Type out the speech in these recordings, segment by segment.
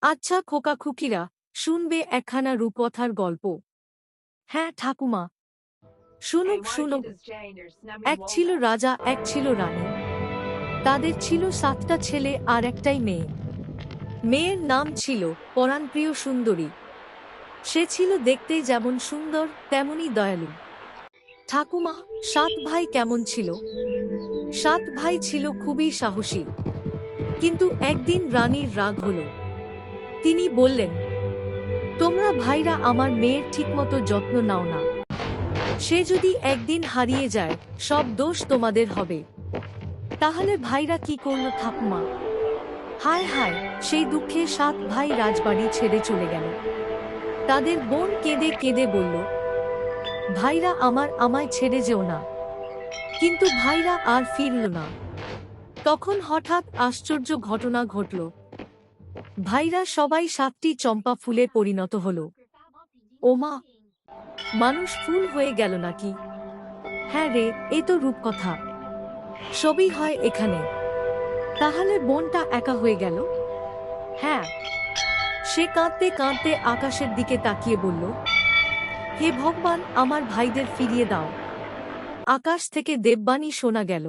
আচ্ছা খোকা খুকিরা, শুনবে একখানা রূপকথার গল্প? হ্যাঁ ঠাকুমা, শুনুক শুনুক। এক ছিল রাজা, এক ছিল রানী। তাদের ছিল 7টা ছেলে আর একটাই মেয়ে। মেয়ের নাম ছিল পরাণপ্রিয় সুন্দরী। সে ছিল দেখতে যেমন সুন্দর তেমনই দয়ালু। ঠাকুমা, 7 ভাই কেমন ছিল? 7 ভাই ছিল খুবই সাহসী। কিন্তু একদিন রানীর রাগ হল। তিনি বললেন, তোমরা ভাইরা আমার মেয়ের ঠিকমতো যত্ন নাও না। সে যদি একদিন হারিয়ে যায়, সব দোষ তোমাদের হবে। তাহলে ভাইরা কি করল ঠাকুমা? হায় হায়, সেই দুঃখে 7 ভাই রাজবাড়ি ছেড়ে চলে গেল। তাদের বোন কেঁদে কেঁদে বলল, ভাইরা আমায় ছেড়ে যেও না। কিন্তু ভাইরা আর ফিরল না। তখন হঠাৎ আশ্চর্য ঘটনা ঘটল। ভাইরা সবাই 7টি চম্পা ফুলে পরিণত হল। ওমা, মানুষ ফুল হয়ে গেল নাকি? হ্যাঁ রে, এ তো রূপকথা। সবই হয় এখানে। তাহলে বোনটা একা হয়ে গেল? হ্যাঁ। সে কাঁদতে কাঁদতে আকাশের দিকে তাকিয়ে বলল, হে ভগবান, আমার ভাইদের ফিরিয়ে দাও। আকাশ থেকে দেববাণী শোনা গেল,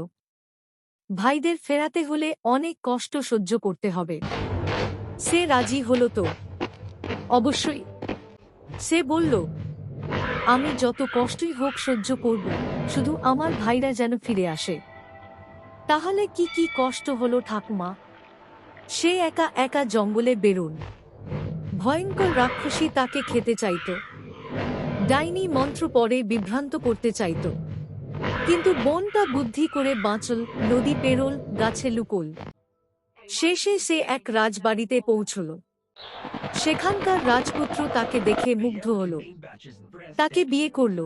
ভাইদের ফেরাতে হলে অনেক কষ্ট সহ্য করতে হবে। সে রাজি হলো তো? অবশ্যই। সে বলল, আমি যত কষ্টই হোক সহ্য করব, শুধু আমার ভাইরা যেন ফিরে আসে। তাহলে কি কি কষ্ট হলো ঠাকুমা? সে একা একা জঙ্গলে বেরোন। ভয়ঙ্কর রাক্ষসী তাকে খেতে চাইত। ডাইনি মন্ত্র পড়ে বিভ্রান্ত করতে চাইত। কিন্তু বোনটা বুদ্ধি করে বাঁচল, নদী পেরোল, গাছে লুকোল। শেষে সে এক রাজবাড়িতে পৌঁছল। সেখানকার রাজপুত্র তাকে দেখে মুগ্ধ হল, তাকে বিয়ে করল।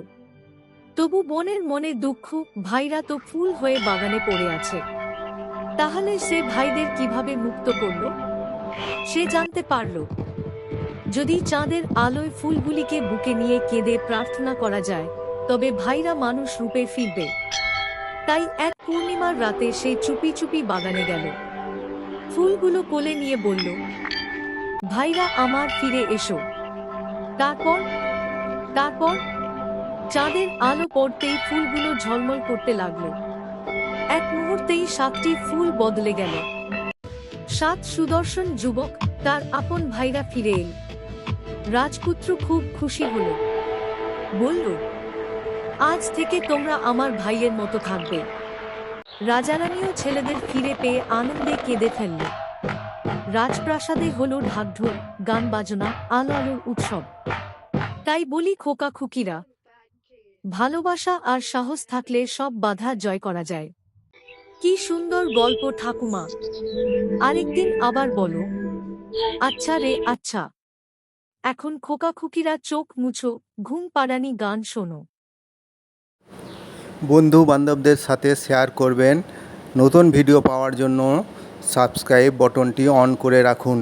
তবু বোনের মনে দুঃখ, ভাইরা তো ফুল হয়ে বাগানে পড়ে আছে। তাহলে সে ভাইদের কিভাবে মুক্ত করল? সে জানতে পারল, যদি চাঁদের আলোয় ফুলগুলিকে বুকে নিয়ে কেঁদে প্রার্থনা করা যায়, তবে ভাইরা মানুষ রূপে ফিরবে। তাই এক পূর্ণিমার রাতে সে চুপি চুপি বাগানে গেল। ফুলগুলো কোলে নিয়ে বলল, ভাইরা আমার ফিরে এসো। তারপর তারপর চাঁদের আলো পড়তেই ফুলগুলো ঝলমল করতে লাগলো। এক মুহূর্তেই 7টি ফুল বদলে গেল। 7 সুদর্শন যুবক, তার আপন ভাইরা ফিরে এল। রাজপুত্র খুব খুশি হল। বলল, আজ থেকে তোমরা আমার ভাইয়ের মতো থাকবে। রাজারানীও ছেলেদের ফিরে পেয়ে আনন্দে কেঁদে ফেলল। রাজপ্রাসাদে হলো ঢাকঢোল, গান বাজনা, আলো আলোর উৎসব। তাই বলি খোকা খুকিরা, ভালোবাসা আর সাহস থাকলে সব বাধা জয় করা যায়। কি সুন্দর গল্প ঠাকুমা, আরেকদিন আবার বলো। আচ্ছা রে, আচ্ছা। এখন খোকা খুকিরা চোখ মুছো, ঘুম পাড়ানি গান শোনো। বন্ধু বান্ধবদের সাথে শেয়ার করবেন। নতুন ভিডিও পাওয়ার জন্য সাবস্ক্রাইব বাটনটি অন করে রাখুন।